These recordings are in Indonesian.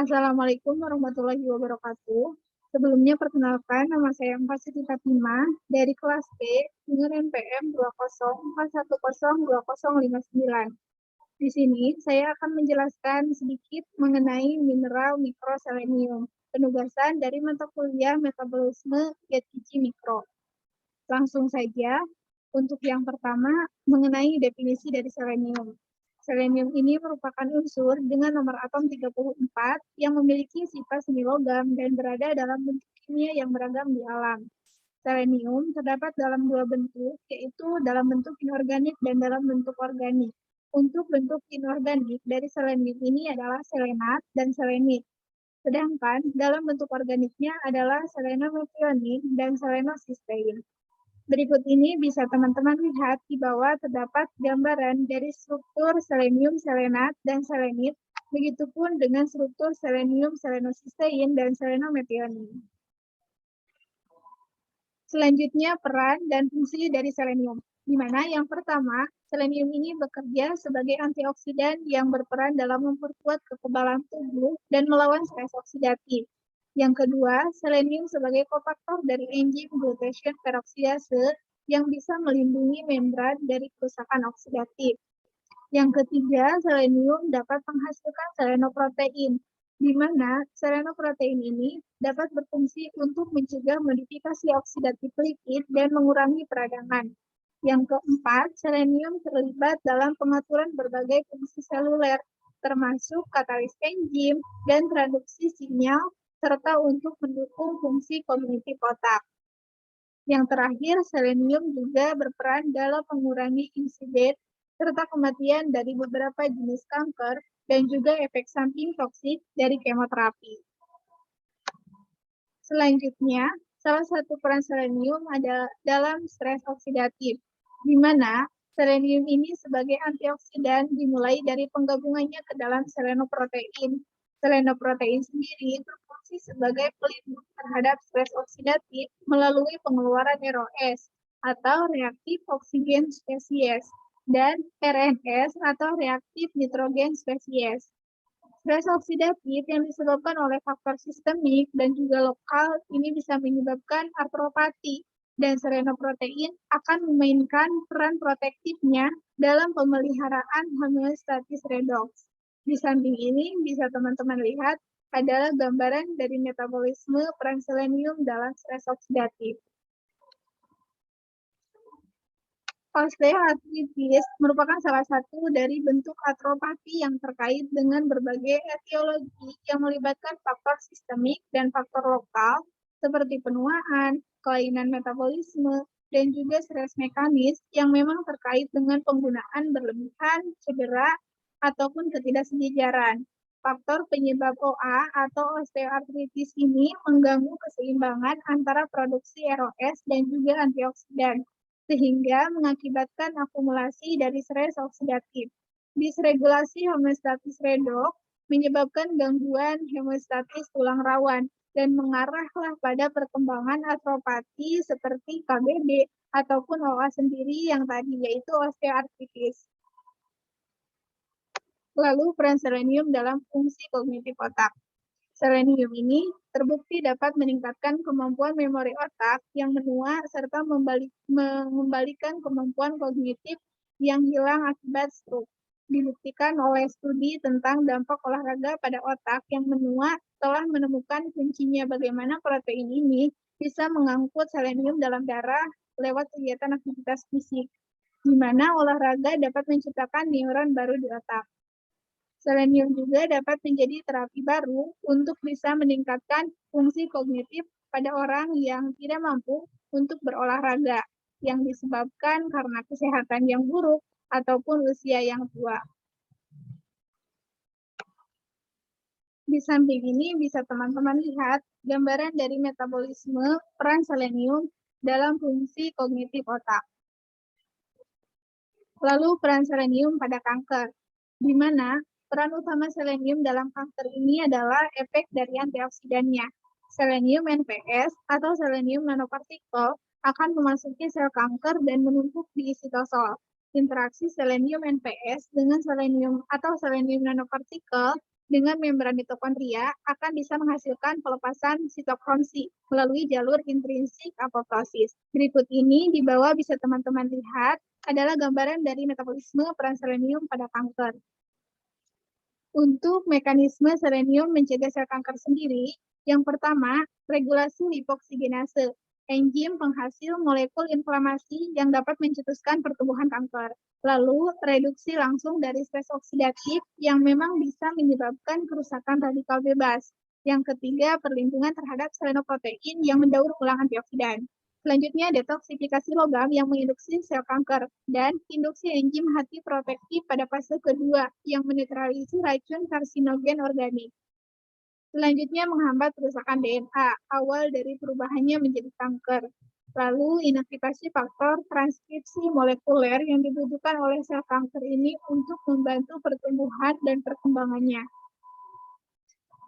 Assalamualaikum warahmatullahi wabarakatuh. Sebelumnya perkenalkan, nama saya Siti Fatima dari kelas B dengan NPM 204102059. Di sini saya akan menjelaskan sedikit mengenai mineral mikroselenium, penugasan dari mata kuliah metabolisme Gizi Mikro. Langsung saja, untuk yang pertama mengenai definisi dari selenium. Selenium ini merupakan unsur dengan nomor atom 34 yang memiliki sifat semi logam dan berada dalam bentuk kimia yang beragam di alam. Selenium terdapat dalam dua bentuk, yaitu dalam bentuk inorganik dan dalam bentuk organik. Untuk bentuk inorganik dari selenium ini adalah selenat dan selenit. Sedangkan dalam bentuk organiknya adalah selenometionin dan selenocysteine. Berikut ini bisa teman-teman lihat di bawah terdapat gambaran dari struktur selenium selenat dan selenit, begitupun dengan struktur selenium selenocysteine dan selenometionin. Selanjutnya peran dan fungsi dari selenium, di mana yang pertama, selenium ini bekerja sebagai antioksidan yang berperan dalam memperkuat kekebalan tubuh dan melawan stres oksidatif. Yang kedua, selenium sebagai kofaktor dari enzim glutathione peroksidase yang bisa melindungi membran dari kerusakan oksidatif. Yang ketiga, selenium dapat menghasilkan selenoprotein, di mana selenoprotein ini dapat berfungsi untuk mencegah modifikasi oksidatif lipid dan mengurangi peradangan. Yang keempat, selenium terlibat dalam pengaturan berbagai fungsi seluler, termasuk katalis enzim dan traduksi sinyal, serta untuk mendukung fungsi kognitif otak. Yang terakhir, selenium juga berperan dalam mengurangi insiden serta kematian dari beberapa jenis kanker dan juga efek samping toksik dari kemoterapi. Selanjutnya, salah satu peran selenium adalah dalam stres oksidatif, di mana selenium ini sebagai antioksidan dimulai dari penggabungannya ke dalam selenoprotein. Selenoprotein sendiri berfungsi sebagai pelindung terhadap stres oksidatif melalui pengeluaran ROS atau reaktif oksigen spesies dan RNS atau reaktif nitrogen spesies. Stres oksidatif yang disebabkan oleh faktor sistemik dan juga lokal ini bisa menyebabkan artropati dan selenoprotein akan memainkan peran protektifnya dalam pemeliharaan homeostatis redox. Di samping ini bisa teman-teman lihat adalah gambaran dari metabolisme peran selenium dalam stres oksidatif. Osteoartritis merupakan salah satu dari bentuk atropati yang terkait dengan berbagai etiologi yang melibatkan faktor sistemik dan faktor lokal seperti penuaan, kelainan metabolisme, dan juga stres mekanis yang memang terkait dengan penggunaan berlebihan, cedera, ataupun ketidaksejajaran. Faktor penyebab OA atau osteoartritis ini mengganggu keseimbangan antara produksi ROS dan juga antioksidan, sehingga mengakibatkan akumulasi dari stres oksidatif. Disregulasi homeostatis redox menyebabkan gangguan homeostatis tulang rawan dan mengarahlah pada perkembangan atropati seperti KBB ataupun OA sendiri yang tadi yaitu osteoartritis. Lalu peran selenium dalam fungsi kognitif otak. Selenium ini terbukti dapat meningkatkan kemampuan memori otak yang menua serta mengembalikan kemampuan kognitif yang hilang akibat stroke. Dibuktikan oleh studi tentang dampak olahraga pada otak yang menua telah menemukan kuncinya bagaimana protein ini bisa mengangkut selenium dalam darah lewat kegiatan aktivitas fisik, di mana olahraga dapat menciptakan neuron baru di otak. Selenium juga dapat menjadi terapi baru untuk bisa meningkatkan fungsi kognitif pada orang yang tidak mampu untuk berolahraga, yang disebabkan karena kesehatan yang buruk ataupun usia yang tua. Di samping ini bisa teman-teman lihat gambaran dari metabolisme peran selenium dalam fungsi kognitif otak. Lalu peran selenium pada kanker, di mana peran utama selenium dalam kanker ini adalah efek dari antioksidannya. Selenium NPS atau selenium nanopartikel akan memasuki sel kanker dan menumpuk di sitosol. Interaksi selenium NPS dengan selenium atau selenium nanopartikel dengan membran mitokondria akan bisa menghasilkan pelepasan sitokrom C melalui jalur intrinsik apoptosis. Berikut ini di bawah bisa teman-teman lihat adalah gambaran dari metabolisme peran selenium pada kanker. Untuk mekanisme selenium mencegah sel kanker sendiri, yang pertama, regulasi lipoksigenase, enzim penghasil molekul inflamasi yang dapat mencetuskan pertumbuhan kanker. Lalu, reduksi langsung dari stres oksidatif yang memang bisa menyebabkan kerusakan radikal bebas. Yang ketiga, perlindungan terhadap selenoprotein yang mendaur ulang antioksidan. Selanjutnya, detoksifikasi logam yang menginduksi sel kanker dan induksi enzim hati protektif pada fase kedua yang menetralisir racun karsinogen organik. Selanjutnya, menghambat kerusakan DNA awal dari perubahannya menjadi kanker. Lalu, inaktivasi faktor transkripsi molekuler yang dibutuhkan oleh sel kanker ini untuk membantu pertumbuhan dan perkembangannya.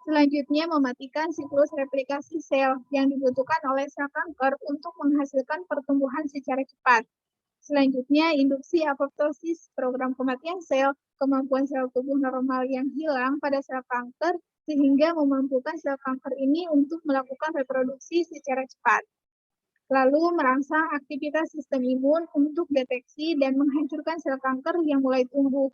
Selanjutnya, mematikan siklus replikasi sel yang dibutuhkan oleh sel kanker untuk menghasilkan pertumbuhan secara cepat. Selanjutnya, induksi apoptosis, program kematian sel, kemampuan sel tubuh normal yang hilang pada sel kanker, sehingga memampukan sel kanker ini untuk melakukan reproduksi secara cepat. Lalu, merangsang aktivitas sistem imun untuk deteksi dan menghancurkan sel kanker yang mulai tumbuh.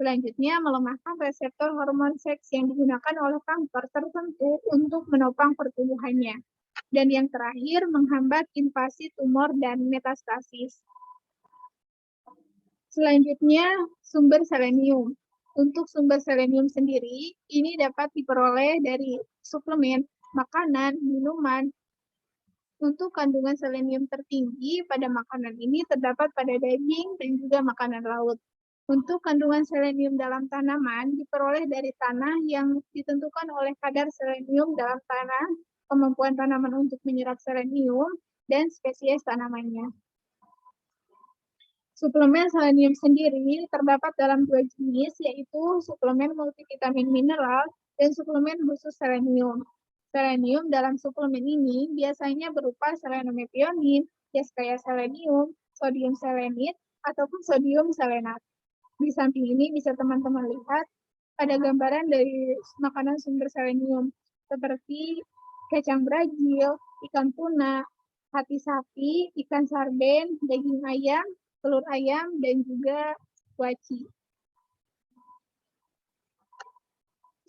Selanjutnya, melemahkan reseptor hormon seks yang digunakan oleh kanker tertentu untuk menopang pertumbuhannya. Dan yang terakhir, menghambat invasi tumor dan metastasis. Selanjutnya, sumber selenium. Untuk sumber selenium sendiri, ini dapat diperoleh dari suplemen, makanan, minuman. Untuk kandungan selenium tertinggi pada makanan ini terdapat pada daging dan juga makanan laut. Untuk kandungan selenium dalam tanaman diperoleh dari tanah yang ditentukan oleh kadar selenium dalam tanah, kemampuan tanaman untuk menyerap selenium, dan spesies tanamannya. Suplemen selenium sendiri terdapat dalam dua jenis, yaitu suplemen multivitamin mineral dan suplemen khusus selenium. Selenium dalam suplemen ini biasanya berupa selenometionin, kaya selenium, sodium selenit, ataupun sodium selenat. Di samping ini bisa teman-teman lihat ada gambaran dari makanan sumber selenium seperti kacang Brazil, ikan tuna, hati sapi, ikan sarden, daging ayam, telur ayam, dan juga kuaci.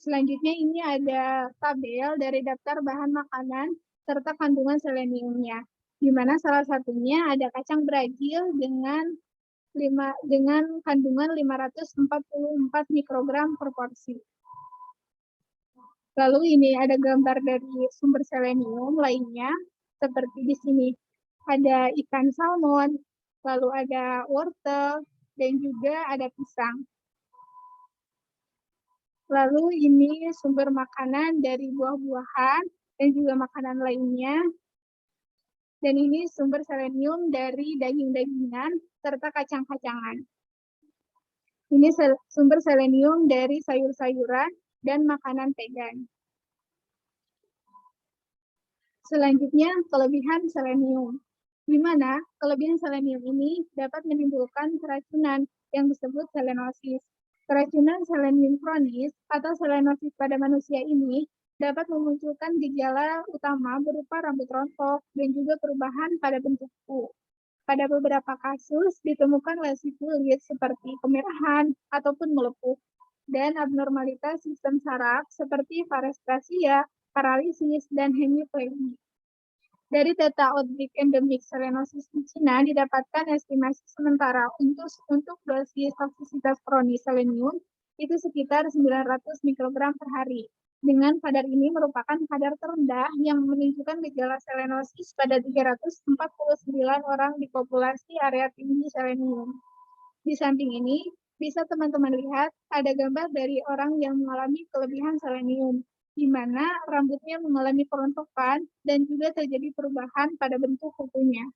Selanjutnya ini ada tabel dari daftar bahan makanan serta kandungan seleniumnya, di mana salah satunya ada kacang Brazil dengan kandungan 544 mikrogram per porsi. Lalu ini ada gambar dari sumber selenium lainnya, seperti di sini ada ikan salmon, lalu ada wortel, dan juga ada pisang. Lalu ini sumber makanan dari buah-buahan dan juga makanan lainnya. Dan ini sumber selenium dari daging-dagingan serta kacang-kacangan. Ini sumber selenium dari sayur-sayuran dan makanan vegan. Selanjutnya, kelebihan selenium. Di mana kelebihan selenium ini dapat menimbulkan keracunan yang disebut selenosis. Keracunan selenium kronis atau selenosis pada manusia ini dapat memunculkan gejala utama berupa rambut rontok dan juga perubahan pada bentuk kuku. Pada beberapa kasus ditemukan lesi kulit seperti kemerahan ataupun melepuh dan abnormalitas sistem saraf seperti paresthesia, paralisis, dan hemiplegia. Dari data outbreak endemik selenosis di Cina didapatkan estimasi sementara untuk dosis toksisitas kronis selenium itu sekitar 900 mikrogram per hari. Dengan kadar ini merupakan kadar terendah yang menunjukkan gejala selenosis pada 349 orang di populasi area tinggi selenium. Di samping ini, bisa teman-teman lihat ada gambar dari orang yang mengalami kelebihan selenium, di mana rambutnya mengalami kerontokan dan juga terjadi perubahan pada bentuk kukunya.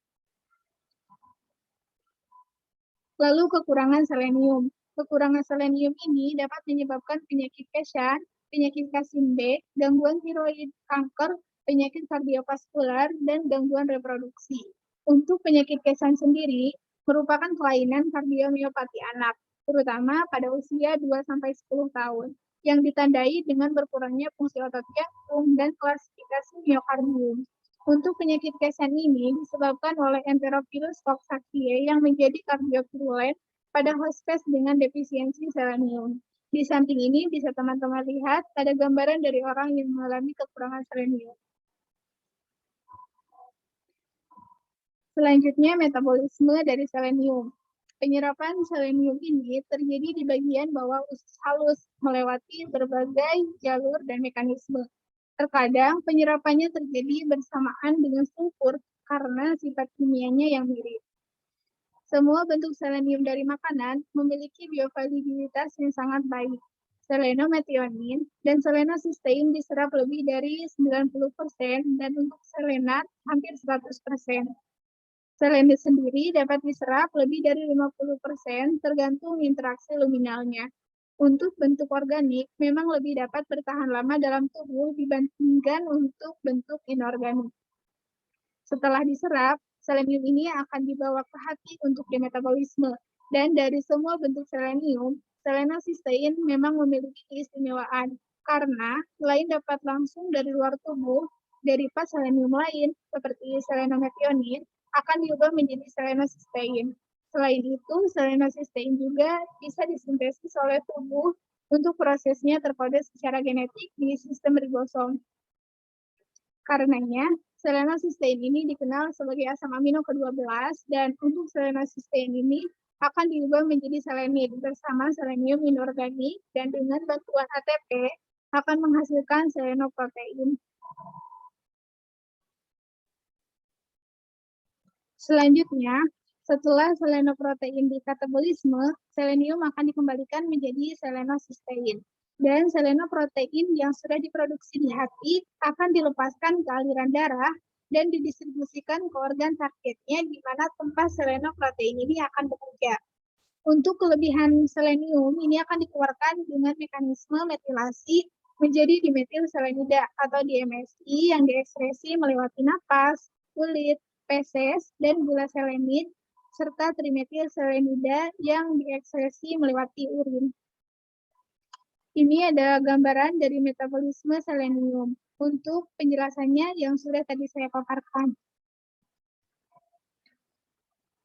Lalu kekurangan selenium. Kekurangan selenium ini dapat menyebabkan penyakit Keshan, penyakit Kasim B, gangguan tiroid, kanker, penyakit kardiovaskular, dan gangguan reproduksi. Untuk penyakit Keshan sendiri, merupakan kelainan kardiomiopati anak, terutama pada usia 2-10 tahun, yang ditandai dengan berkurangnya fungsi otot jantung dan klasifikasi miokardium. Untuk penyakit KSN ini disebabkan oleh Enterovirus coxsackie yang menjadi kardiovirulen pada hospes dengan defisiensi selenium. Di samping ini bisa teman-teman lihat ada gambaran dari orang yang mengalami kekurangan selenium. Selanjutnya, metabolisme dari selenium. Penyerapan selenium ini terjadi di bagian bawah usus halus melewati berbagai jalur dan mekanisme. Terkadang penyerapannya terjadi bersamaan dengan sulfur karena sifat kimianya yang mirip. Semua bentuk selenium dari makanan memiliki bioavailabilitas yang sangat baik. Selenometionin dan selenocysteine diserap lebih dari 90% dan untuk selenat hampir 100%. Selenit sendiri dapat diserap lebih dari 50% tergantung interaksi luminalnya. Untuk bentuk organik, memang lebih dapat bertahan lama dalam tubuh dibandingkan untuk bentuk inorganik. Setelah diserap, selenium ini akan dibawa ke hati untuk dimetabolisme. Dan dari semua bentuk selenium, selenocysteine memang memiliki keistimewaan karena selain dapat langsung dari luar tubuh, derivat selenium lain seperti selenometionin akan diubah menjadi selenocysteine. Selain itu, selenocysteine juga bisa disintesis oleh tubuh untuk prosesnya terkode secara genetik di sistem ribosom. Karenanya, selenocysteine ini dikenal sebagai asam amino ke-12 dan untuk selenocysteine ini akan diubah menjadi selenit bersama selenium inorganik dan dengan bantuan ATP akan menghasilkan selenoprotein. Selanjutnya, setelah selenoprotein dikatabolisme, selenium akan dikembalikan menjadi selenocysteine. Dan selenoprotein yang sudah diproduksi di hati akan dilepaskan ke aliran darah dan didistribusikan ke organ targetnya di mana tempat selenoprotein ini akan bekerja. Untuk kelebihan selenium, ini akan dikeluarkan dengan mekanisme metilasi menjadi dimetil selenida atau DMSI yang diekspresi melewati napas, kulit, feses, dan gula selenid, serta trimetil selenida yang diekspresi melewati urin. Ini ada gambaran dari metabolisme selenium. Untuk penjelasannya yang sudah tadi saya paparkan.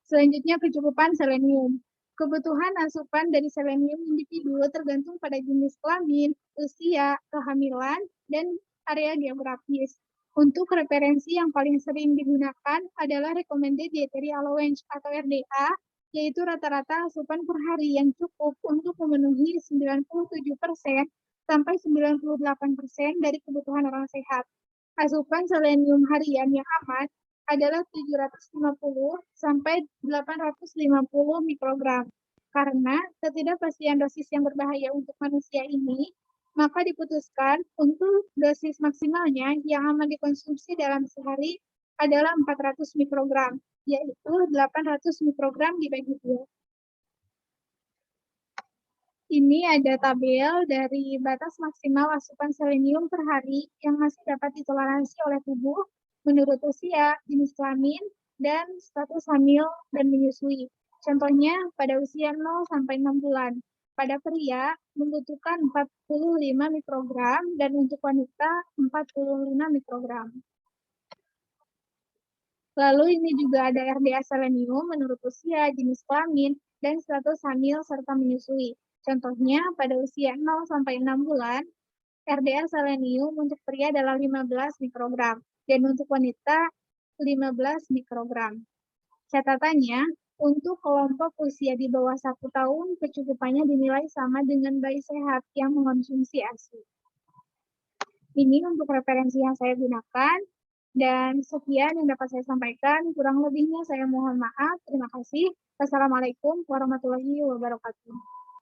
Selanjutnya, kecukupan selenium. Kebutuhan asupan dari selenium individu tergantung pada jenis kelamin, usia, kehamilan, dan area geografis. Untuk referensi yang paling sering digunakan adalah Recommended Dietary Allowance atau RDA, yaitu rata-rata asupan per hari yang cukup untuk memenuhi 97% sampai 98% dari kebutuhan orang sehat. Asupan selenium harian yang aman adalah 750 sampai 850 mikrogram. Karena ketidakpastian dosis yang berbahaya untuk manusia ini, maka diputuskan untuk dosis maksimalnya yang aman dikonsumsi dalam sehari adalah 400 mikrogram, yaitu 800 mikrogram dibagi 2. Ini ada tabel dari batas maksimal asupan selenium per hari yang masih dapat ditoleransi oleh tubuh menurut usia, jenis kelamin, dan status hamil dan menyusui. Contohnya pada usia 0 sampai 6 bulan. Pada pria membutuhkan 45 mikrogram dan untuk wanita 45 mikrogram. Lalu ini juga ada RDA selenium menurut usia, jenis kelamin, dan status hamil serta menyusui. Contohnya pada usia 0 sampai 6 bulan, RDA selenium untuk pria adalah 15 mikrogram dan untuk wanita 15 mikrogram. Catatannya, untuk kelompok usia di bawah 1 tahun, kecukupannya dinilai sama dengan bayi sehat yang mengonsumsi ASI. Ini untuk referensi yang saya gunakan, dan sekian yang dapat saya sampaikan. Kurang lebihnya saya mohon maaf. Terima kasih. Wassalamualaikum warahmatullahi wabarakatuh.